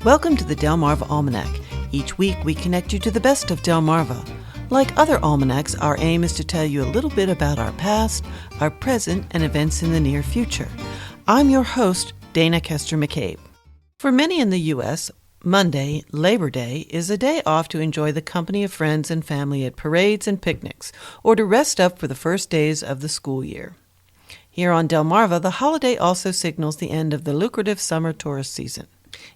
Welcome to the Delmarva Almanac. Each week we connect you to the best of Delmarva. Like other almanacs, our aim is to tell you a little bit about our past, our present, and events in the near future. I'm your host, Dana Kester McCabe. For many in the U.S., Monday, Labor Day, is a day off to enjoy the company of friends and family at parades and picnics, or to rest up for the first days of the school year. Here on Delmarva, the holiday also signals the end of the lucrative summer tourist season.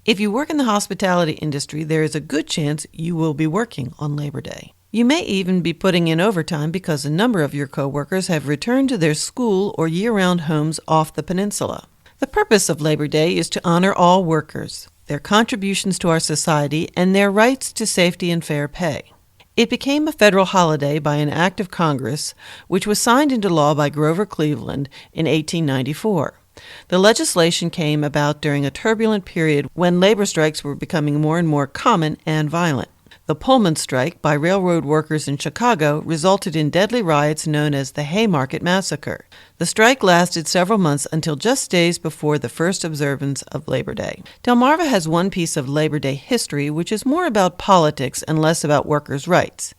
If you work in the hospitality industry, there is a good chance you will be working on Labor Day. You may even be putting in overtime because a number of your coworkers have returned to their school or year-round homes off the peninsula. The purpose of Labor Day is to honor all workers, their contributions to our society, and their rights to safety and fair pay. It became a federal holiday by an act of Congress, which was signed into law by Grover Cleveland in 1894. The legislation came about during a turbulent period when labor strikes were becoming more and more common and violent. The Pullman strike by railroad workers in Chicago resulted in deadly riots known as the Haymarket Massacre. The strike lasted several months until just days before the first observance of Labor Day. Delmarva has one piece of Labor Day history which is more about politics and less about workers' rights.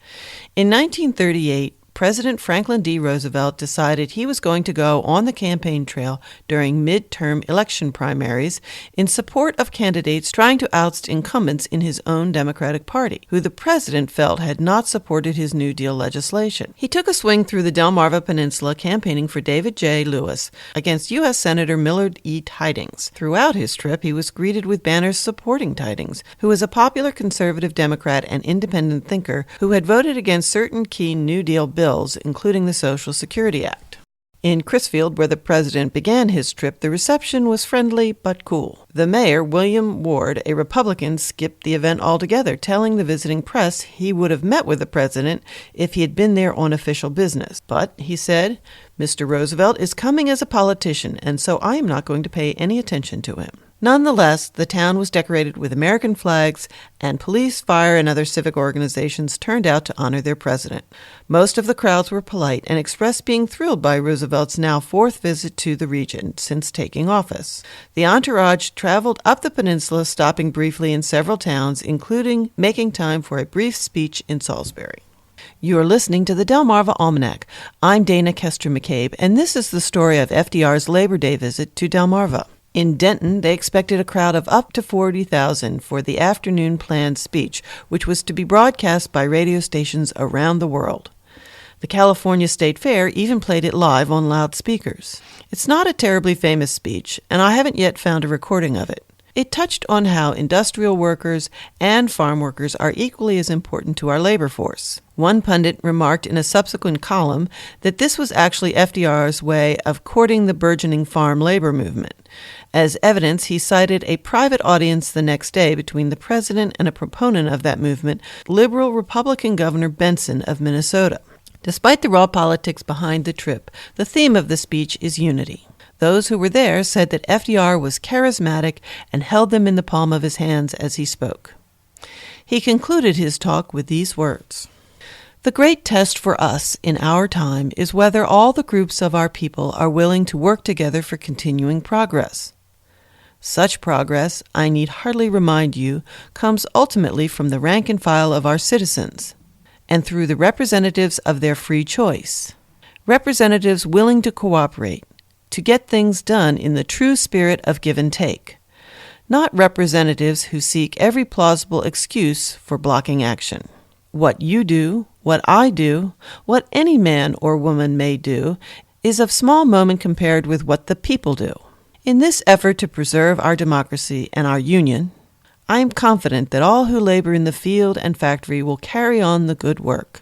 In 1938, President Franklin D. Roosevelt decided he was going to go on the campaign trail during midterm election primaries in support of candidates trying to oust incumbents in his own Democratic Party, who the president felt had not supported his New Deal legislation. He took a swing through the Delmarva Peninsula campaigning for David J. Lewis against U.S. Senator Millard E. Tydings. Throughout his trip, he was greeted with banners supporting Tydings, who was a popular conservative Democrat and independent thinker who had voted against certain key New Deal bills, including the Social Security Act. In Crisfield, where the president began his trip, the reception was friendly but cool. The mayor, William Ward, a Republican, skipped the event altogether, telling the visiting press he would have met with the president if he had been there on official business. But, he said, Mr. Roosevelt is coming as a politician, and so I am not going to pay any attention to him. Nonetheless, the town was decorated with American flags, and police, fire, and other civic organizations turned out to honor their president. Most of the crowds were polite and expressed being thrilled by Roosevelt's now fourth visit to the region since taking office. The entourage traveled up the peninsula, stopping briefly in several towns, including making time for a brief speech in Salisbury. You are listening to the Delmarva Almanac. I'm Dana Kester McCabe, and this is the story of FDR's Labor Day visit to Delmarva. In Denton, they expected a crowd of up to 40,000 for the afternoon planned speech, which was to be broadcast by radio stations around the world. The California State Fair even played it live on loudspeakers. It's not a terribly famous speech, and I haven't yet found a recording of it. It touched on how industrial workers and farm workers are equally as important to our labor force. One pundit remarked in a subsequent column that this was actually FDR's way of courting the burgeoning farm labor movement. As evidence, he cited a private audience the next day between the president and a proponent of that movement, liberal Republican Governor Benson of Minnesota. Despite the raw politics behind the trip, the theme of the speech is unity. Those who were there said that FDR was charismatic and held them in the palm of his hands as he spoke. He concluded his talk with these words: "The great test for us in our time is whether all the groups of our people are willing to work together for continuing progress. Such progress, I need hardly remind you, comes ultimately from the rank and file of our citizens, and through the representatives of their free choice. Representatives willing to cooperate, to get things done in the true spirit of give and take, not representatives who seek every plausible excuse for blocking action. What you do, what I do, what any man or woman may do, is of small moment compared with what the people do. In this effort to preserve our democracy and our union, I am confident that all who labor in the field and factory will carry on the good work,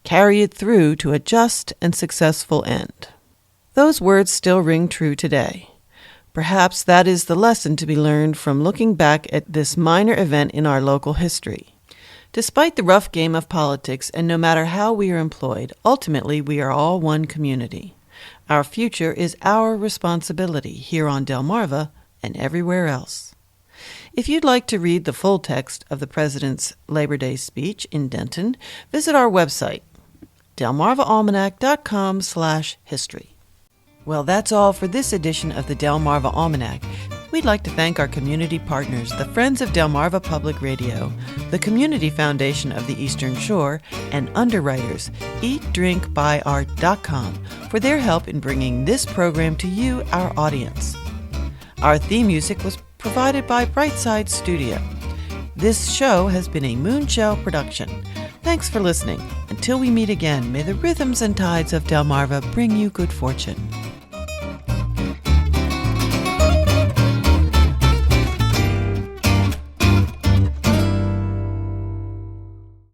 carry it through to a just and successful end." Those words still ring true today. Perhaps that is the lesson to be learned from looking back at this minor event in our local history. Despite the rough game of politics, and no matter how we are employed, ultimately we are all one community. Our future is our responsibility here on Delmarva and everywhere else. If you'd like to read the full text of the President's Labor Day speech in Denton, visit our website, delmarvaalmanac.com/history. Well, that's all for this edition of the Delmarva Almanac. We'd like to thank our community partners, the Friends of Delmarva Public Radio, the Community Foundation of the Eastern Shore, and underwriters, eatdrinkbuyart.com, for their help in bringing this program to you, our audience. Our theme music was provided by Brightside Studio. This show has been a Moonshell production. Thanks for listening. Until we meet again, may the rhythms and tides of Delmarva bring you good fortune.